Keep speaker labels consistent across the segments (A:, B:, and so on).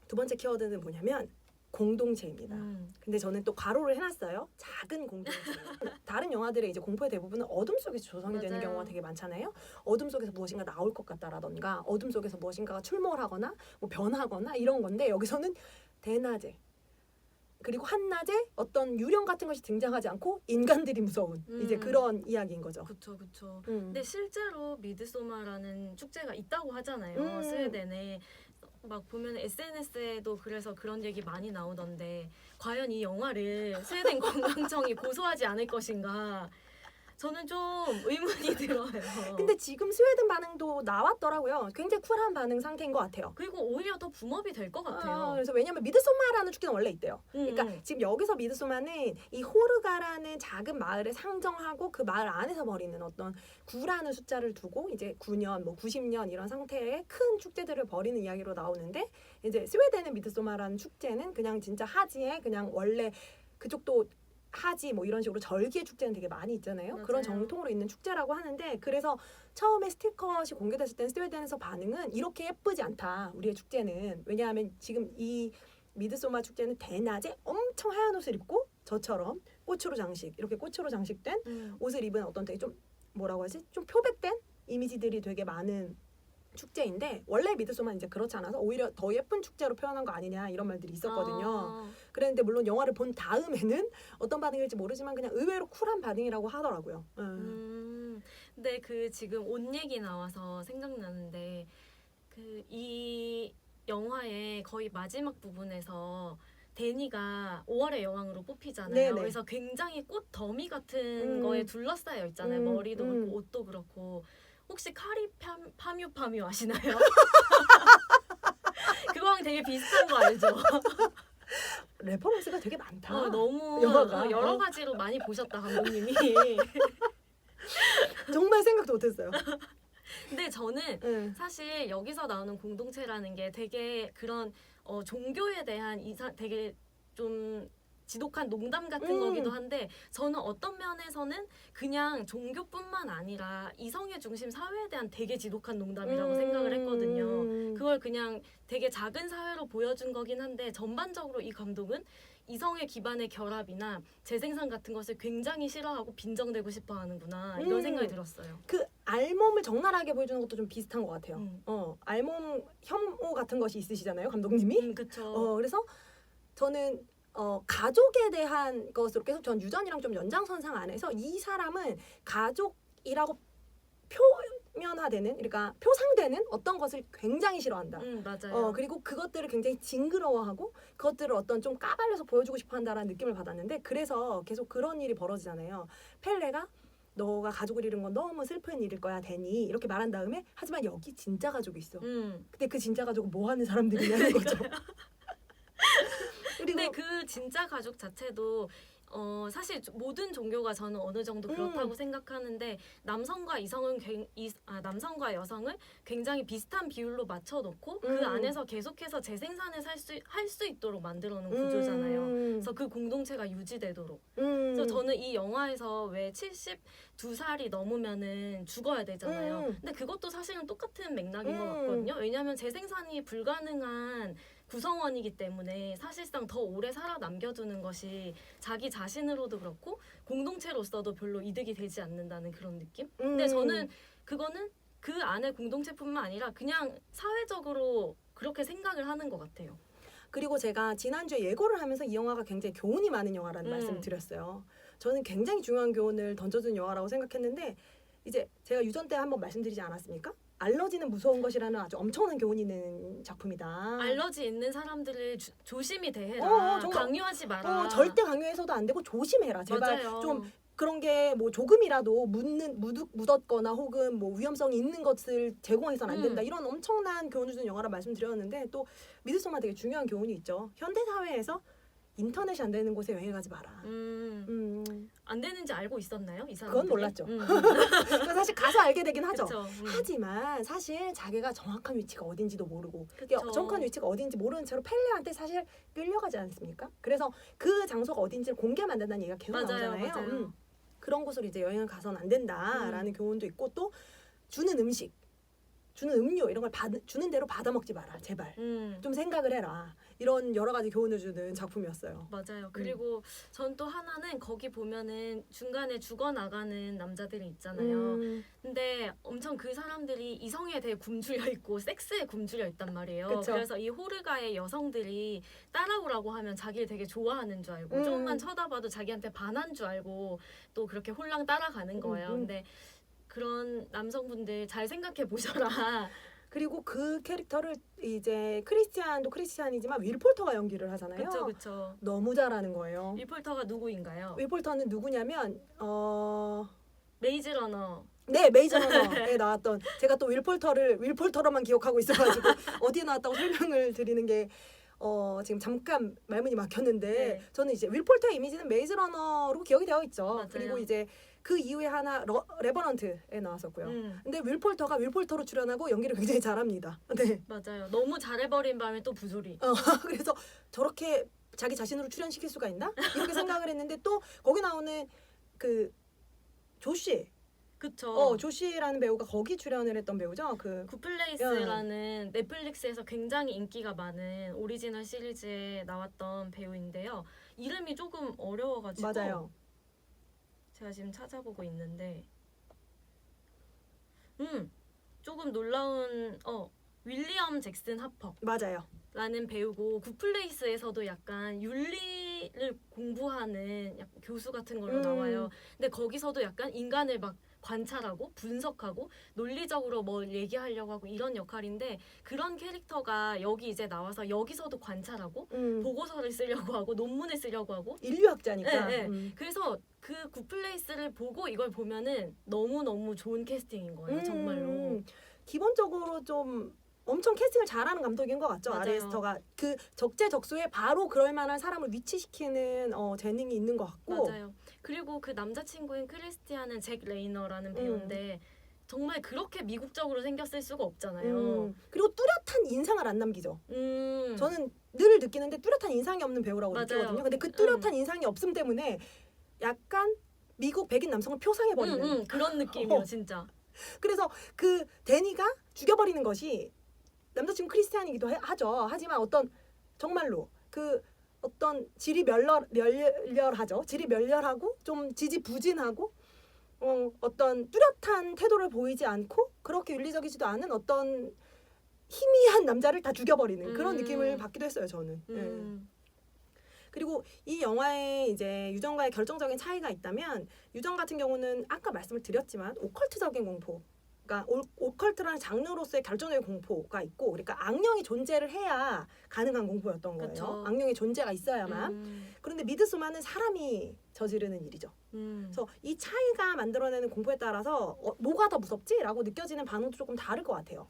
A: 두 번째 키워드는 뭐냐면 공동체입니다. 근데 저는 또 괄호를 해놨어요. 작은 공동체. 다른 영화들의 이제 공포의 대부분은 어둠 속에서 조성이 되는
B: 맞아요.
A: 경우가 되게 많잖아요. 어둠 속에서 무엇인가 나올 것 같다라던가 어둠 속에서 무엇인가가 출몰 하거나 뭐 변하거나 이런 건데 여기서는 대낮에 그리고 한낮에 어떤 유령 같은 것이 등장하지 않고 인간들이 무서운 이제 그런 이야기인 거죠.
B: 그쵸. 근데 실제로 미드소마라는 축제가 있다고 하잖아요.
A: 음.
B: 스웨덴에 막 보면 SNS에도 그래서 그런 얘기 많이 나오던데 과연 이 영화를 스웨덴 관광청이 고소하지 않을 것인가 저는 좀 의문이 들어요.
A: 근데 지금 스웨덴 반응도 나왔더라고요. 굉장히 쿨한 반응 상태인 것 같아요.
B: 그리고 오히려 더 붐업이 될 것 같아요.
A: 그래서 왜냐면 미드소마라는 축제는 원래 있대요. 그러니까 지금 여기서 미드소마는 이 호르가라는 작은 마을을 상정하고 그 마을 안에서 벌이는 어떤 9라는 숫자를 두고 이제 9년, 뭐 90년 이런 상태의 큰 축제들을 벌이는 이야기로 나오는데 이제 스웨덴의 미드소마라는 축제는 그냥 진짜 하지에 그냥 원래 그쪽도 하지 뭐 이런 식으로 절기의 축제는 되게 많이 있잖아요.
B: 맞아요.
A: 그런 정통으로 있는 축제라고 하는데 그래서 처음에 스티커시 공개됐을 때는 스웨덴에서 반응은 이렇게 예쁘지 않다. 우리의 축제는. 왜냐하면 지금 이 미드소마 축제는 대낮에 엄청 하얀 옷을 입고 저처럼 꽃으로 장식 이렇게 꽃으로 장식된 옷을 입은 어떤 되게 좀 뭐라고 하지? 좀 표백된 이미지들이 되게 많은 축제인데 원래 미드소마는 이제 그렇지 않아서 오히려 더 예쁜 축제로 표현한 거 아니냐 이런 말들이 있었거든요. 그랬는데 물론 영화를 본 다음에는 어떤 반응일지 모르지만 그냥 의외로 쿨한 반응이라고 하더라고요.
B: 근데 그 지금 옷 얘기 나와서 생각나는데 그 이 영화의 거의 마지막 부분에서 데니가 5월의 여왕으로 뽑히잖아요.
A: 네네.
B: 그래서 굉장히 꽃 더미 같은 거에 둘러싸여 있잖아요. 머리도 그렇고 옷도 그렇고. 혹시 카리 파뮤 아시나요? 그거랑 되게 비슷한 거 알죠?
A: 레퍼런스가 되게 많다.
B: 너무
A: 영화가.
B: 여러 가지로 많이 보셨다 감독님이.
A: 정말 생각도 못했어요.
B: 근데 저는 사실 여기서 나오는 공동체라는 게 되게 그런 종교에 대한 되게 좀 지독한 농담 같은 거기도 한데 저는 어떤 면에서는 그냥 종교뿐만 아니라 이성의 중심 사회에 대한 되게 지독한 농담이라고 생각을 했거든요. 그걸 그냥 되게 작은 사회로 보여준 거긴 한데 전반적으로 이 감독은 이성의 기반의 결합이나 재생산 같은 것을 굉장히 싫어하고 빈정대고 싶어 하는구나 이런 생각이 들었어요.
A: 그 알몸을 적나라하게 보여주는 것도 좀 비슷한 것 같아요. 알몸 혐오 같은 것이 있으시잖아요, 감독님이.
B: 그렇죠.
A: 그래서 저는 가족에 대한 것으로 계속 전 유전이랑 좀 연장선상 안에서 이 사람은 가족이라고 표면화되는 그러니까 표상되는 어떤 것을 굉장히 싫어한다.
B: 맞아요.
A: 그리고 그것들을 굉장히 징그러워하고 그것들을 어떤 좀 까발려서 보여주고 싶어한다라는 느낌을 받았는데 그래서 계속 그런 일이 벌어지잖아요. 펠레가 너가 가족을 잃은 건 너무 슬픈 일일 거야, 데니 이렇게 말한 다음에 하지만 여기 진짜 가족이 있어. 근데 그 진짜 가족은 뭐 하는 사람들이냐는 거죠.
B: 근데 그 진짜 가족 자체도 사실 모든 종교가 저는 어느 정도 그렇다고 생각하는데 남성과 남성과 여성을 굉장히 비슷한 비율로 맞춰놓고 그 안에서 계속해서 재생산을 할 수 있도록 만들어 놓은 구조잖아요. 그래서 그 공동체가 유지되도록. 그래서 저는 이 영화에서 왜 72살이 넘으면은 죽어야 되잖아요. 근데 그것도 사실은 똑같은 맥락인 것 같거든요. 왜냐하면 재생산이 불가능한 구성원이기 때문에 사실상 더 오래 살아 남겨두는 것이 자기 자신으로도 그렇고 공동체로서도 별로 이득이 되지 않는다는 그런 느낌? 근데 저는 그거는 그 안에 공동체뿐만 아니라 그냥 사회적으로 그렇게 생각을 하는 것 같아요.
A: 그리고 제가 지난주에 예고를 하면서 이 영화가 굉장히 교훈이 많은 영화라는 말씀을 드렸어요. 저는 굉장히 중요한 교훈을 던져준 영화라고 생각했는데 이제 제가 유전 때 한번 말씀드리지 않았습니까? 알러지는 무서운 것이라는 아주 엄청난 교훈이 있는 작품이다.
B: 알러지 있는 사람들을 조심히 대해라. 강요하지 마라.
A: 절대 강요해서도 안 되고 조심해라. 제발
B: 맞아요.
A: 좀 그런 게 뭐 조금이라도 묻었거나 혹은 뭐 위험성이 있는 것을 제공해서는 안 된다. 이런 엄청난 교훈을 주는 영화라 말씀드렸는데 또 미드소마 되게 중요한 교훈이 있죠. 현대 사회에서 인터넷이 안 되는 곳에 여행 가지 마라.
B: 안 되는지 알고 있었나요? 이 사람?
A: 그건 몰랐죠. 사실 가서 알게 되긴 하죠. 하지만 사실 자기가 정확한 위치가 어딘지도 모르고 정확한 위치가 어딘지 모르는 채로 펠레한테 사실 끌려가지 않습니까? 그래서 그 장소가 어딘지를 공개하면 안 된다는 얘기가 계속 나오잖아요.
B: 맞아요.
A: 그런 곳으로 이제 여행을 가서는 안 된다라는 교훈도 있고 또 주는 음식 주는 음료 이런 걸 주는 대로 받아 먹지 마라 제발. 좀 생각을 해라. 이런 여러 가지 교훈을 주는 작품이었어요.
B: 맞아요. 그리고 전 또 하나는 거기 보면은 중간에 죽어나가는 남자들이 있잖아요. 근데 엄청 그 사람들이 이성에 되게 굶주려 있고 섹스에 굶주려 있단 말이에요.
A: 그쵸.
B: 그래서 이 호르가의 여성들이 따라오라고 하면 자기를 되게 좋아하는 줄 알고 조금만 쳐다봐도 자기한테 반한 줄 알고 또 그렇게 홀랑 따라가는 거예요. 근데 그런 남성분들 잘 생각해 보셔라.
A: 그리고 그 캐릭터를 이제 크리스티안도 크리스티안이지만 윌 폴터가 연기를 하잖아요.
B: 그렇죠, 그렇죠.
A: 너무 잘하는 거예요.
B: 윌 폴터가 누구인가요?
A: 윌 폴터는 누구냐면
B: 메이즈 러너.
A: 네, 메이즈 러너에 나왔던 제가 또 윌 폴터로만 기억하고 있어가지고 어디에 나왔다고 설명을 드리는 게 지금 잠깐 말문이 막혔는데
B: 네.
A: 저는 이제 윌 폴터의 이미지는 메이즈 러너로 기억이 되어 있죠.
B: 맞아요.
A: 그리고 이제 그 이후에 하나 레버넌트에 나왔었고요. 근데 윌 폴터가 윌 폴터로 출연하고 연기를 굉장히 잘합니다. 네.
B: 맞아요. 너무 잘해버린 바람에 또 부조리.
A: 그래서 저렇게 자기 자신으로 출연시킬 수가 있나? 이렇게 생각을 했는데 또 거기 나오는 그 조시.
B: 그쵸.
A: 조시라는 배우가 거기 출연을 했던 배우죠.
B: 굿플레이스라는 넷플릭스에서 굉장히 인기가 많은 오리지널 시리즈에 나왔던 배우인데요. 이름이 조금 어려워가지고
A: 맞아요.
B: 제가 지금 찾아보고 있는데 조금 놀라운 윌리엄 잭슨 하퍼
A: 맞아요.
B: 라는 배우고 굿플레이스에서도 약간 윤리를 공부하는 약간 교수 같은 걸로 나와요. 근데 거기서도 약간 인간을 막 관찰하고 분석하고 논리적으로 뭘 얘기하려고 하고 이런 역할인데 그런 캐릭터가 여기 이제 나와서 여기서도 관찰하고 보고서를 쓰려고 하고 논문을 쓰려고 하고
A: 인류학자니까.
B: 네, 네. 그래서 그 굿플레이스를 보고 이걸 보면은 너무너무 좋은 캐스팅인 거예요. 정말로.
A: 기본적으로 좀 엄청 캐스팅을 잘하는 감독인 것 같죠.
B: 맞아요.
A: 아리에스터가 그 적재적소에 바로 그럴 만한 사람을 위치시키는 재능이 있는 것 같고.
B: 맞아요. 그리고 그 남자친구인 크리스티안은 잭 레이너라는 배우인데 정말 그렇게 미국적으로 생겼을 수가 없잖아요.
A: 그리고 뚜렷한 인상을 안 남기죠. 저는 늘 느끼는데 뚜렷한 인상이 없는 배우라고
B: 맞아요.
A: 느끼거든요. 근데 그 뚜렷한 인상이 없음 때문에 약간 미국 백인 남성을 표상해버리는
B: 그런 느낌이에요, 진짜.
A: 그래서 그 데니가 죽여버리는 것이 남자친구 크리스티안이기도 하죠. 하지만 정말로 그 어떤 질이 멸렬하죠. 질이 멸렬하고 좀 지지부진하고 어떤 뚜렷한 태도를 보이지 않고 그렇게 윤리적이지도 않은 어떤 희미한 남자를 다 죽여버리는 그런 느낌을 받기도 했어요. 저는. 그리고 이 영화에 이제 유정과의 결정적인 차이가 있다면 유정 같은 경우는 아까 말씀을 드렸지만 오컬트적인 공포 그러니까 오컬트라는 장르로서의 결정적인 공포가 있고 그러니까 악령이 존재를 해야 가능한 공포였던 거예요.
B: 그쵸.
A: 악령의 존재가 있어야만. 그런데 미드소마는 사람이 저지르는 일이죠. 그래서 이 차이가 만들어내는 공포에 따라서 뭐가 더 무섭지라고 느껴지는 반응도 조금 다를 것 같아요.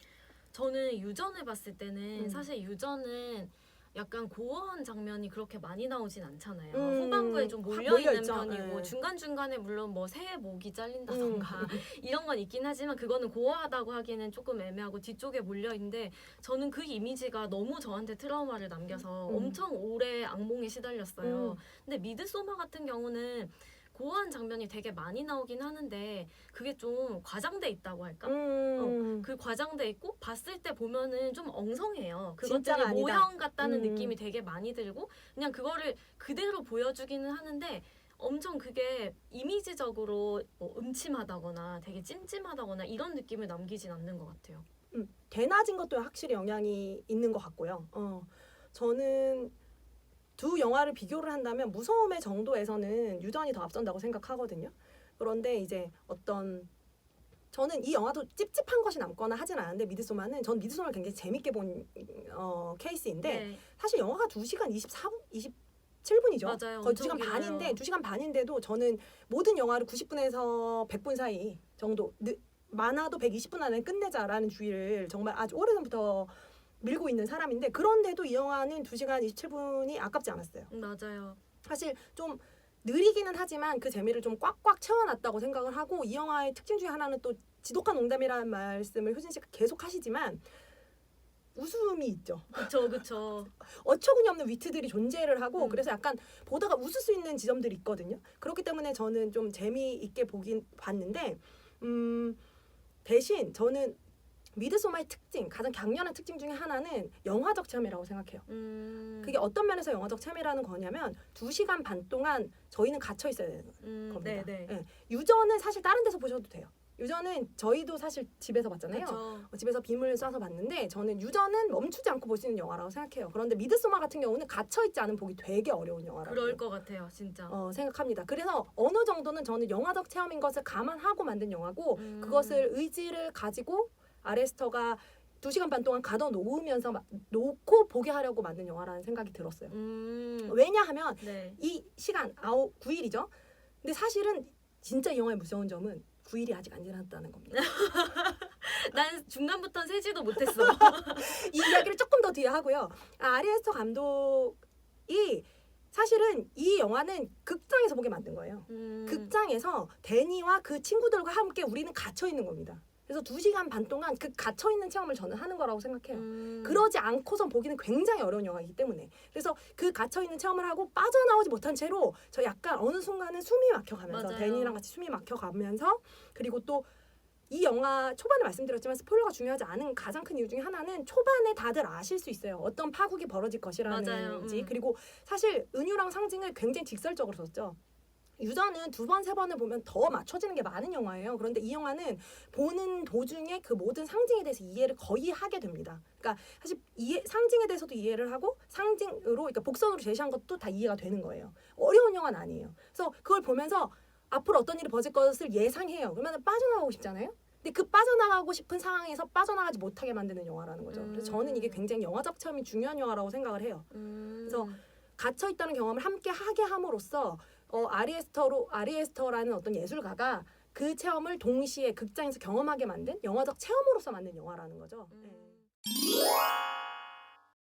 B: 저는 유전을 봤을 때는 사실 유전은 약간 고어한 장면이 그렇게 많이 나오진 않잖아요. 후반부에 좀 몰려있는 편이고 중간중간에 물론 뭐 새의 목이 잘린다던가 이런 건 있긴 하지만 그거는 고어하다고 하기에는 조금 애매하고 뒤쪽에 몰려있는데 저는 그 이미지가 너무 저한테 트라우마를 남겨서 엄청 오래 악몽에 시달렸어요. 근데 미드소마 같은 경우는 고어한 장면이 되게 많이 나오긴 하는데 그게 좀 과장돼 있다고 할까? 그 과장돼 있고 봤을 때 보면은 좀 엉성해요. 그것들이 모형 같다는 느낌이 되게 많이 들고 그냥 그거를 그대로 보여주기는 하는데 엄청 그게 이미지적으로 뭐 음침하다거나 되게 찜찜하다거나 이런 느낌을 남기진 않는 것 같아요.
A: 대낮인 것도 확실히 영향이 있는 것 같고요. 저는 두 영화를 비교를 한다면 무서움의 정도에서는 유전이 더 앞선다고 생각하거든요. 그런데 이제 저는 이 영화도 찝찝한 것이 남거나 하진 않은데 전 미드소마를 굉장히 재밌게 본 케이스인데 사실 영화가 2시간 27분이죠.
B: 맞아요.
A: 거의 2시간 반인데도 저는 모든 영화를 90분에서 100분 사이 정도 많아도 120분 안에 끝내자라는 주의를 정말 아주 오래전부터 밀고 있는 사람인데 그런데도 이 영화는 2시간 27분이 아깝지 않았어요.
B: 맞아요.
A: 사실 좀 느리기는 하지만 그 재미를 좀 꽉꽉 채워놨다고 생각을 하고 이 영화의 특징 중에 하나는 또 지독한 농담이라는 말씀을 효진 씨가 계속 하시지만 웃음이 있죠.
B: 그쵸.
A: 어처구니 없는 위트들이 존재를 하고 그래서 약간 보다가 웃을 수 있는 지점들이 있거든요. 그렇기 때문에 저는 좀 재미있게 봤는데 대신 저는 미드소마의 특징, 가장 강렬한 특징 중에 하나는 영화적 체험이라고 생각해요. 그게 어떤 면에서 영화적 체험이라는 거냐면 2시간 반 동안 저희는 갇혀 있어야 되는 겁니다.
B: 네네.
A: 예. 유저는 사실 다른 데서 보셔도 돼요. 유저는 저희도 사실 집에서 봤잖아요.
B: 그렇죠.
A: 집에서 빔을 쏴서 봤는데 저는 유저는 멈추지 않고 볼 수 있는 영화라고 생각해요. 그런데 미드소마 같은 경우는 갇혀있지 않은 보기 되게 어려운 영화라고
B: 그럴 것 같아요, 진짜.
A: 생각합니다. 그래서 어느 정도는 저는 영화적 체험인 것을 감안하고 만든 영화고 그것을 의지를 가지고 아레스터가 2시간 반 동안 가둬놓으면서 놓고 보게 하려고 만든 영화라는 생각이 들었어요. 왜냐하면
B: 네.
A: 이 시간 9일이죠. 근데 사실은 진짜 이 영화의 무서운 점은 9일이 아직 안 지났다는 겁니다.
B: 난 중간부터는 세지도 못했어.
A: 이 이야기를 조금 더 뒤에 하고요. 아리에스터 감독이 사실은 이 영화는 극장에서 보게 만든 거예요. 극장에서 데니와 그 친구들과 함께 우리는 갇혀 있는 겁니다. 그래서 2시간 반 동안 그 갇혀 있는 체험을 저는 하는 거라고 생각해요. 그러지 않고선 보기는 굉장히 어려운 영화이기 때문에. 그래서 그 갇혀 있는 체험을 하고 빠져나오지 못한 채로 저 약간 어느 순간은 숨이 막혀가면서
B: 맞아요.
A: 데니랑 같이 숨이 막혀가면서 그리고 또 이 영화 초반에 말씀드렸지만 스포일러가 중요하지 않은 가장 큰 이유 중에 하나는 초반에 다들 아실 수 있어요. 어떤 파국이 벌어질 것이라는지. 그리고 사실 은유랑 상징을 굉장히 직설적으로 썼죠. 유저는 2번, 3번을 보면 더 맞춰지는 게 많은 영화예요. 그런데 이 영화는 보는 도중에 그 모든 상징에 대해서 이해를 거의 하게 됩니다. 그러니까 사실 상징에 대해서도 이해를 하고 상징으로 그러니까 복선으로 제시한 것도 다 이해가 되는 거예요. 어려운 영화는 아니에요. 그래서 그걸 보면서 앞으로 어떤 일이 벌어질 것을 예상해요. 그러면 빠져나가고 싶잖아요. 근데 그 빠져나가고 싶은 상황에서 빠져나가지 못하게 만드는 영화라는 거죠. 그래서 저는 이게 굉장히 영화적 체험이 중요한 영화라고 생각을 해요. 그래서 갇혀 있다는 경험을 함께 하게 함으로써 아리에스터라는 어떤 예술가가 그 체험을 동시에 극장에서 경험하게 만든 영화적 체험으로서 만든 영화라는 거죠. 네.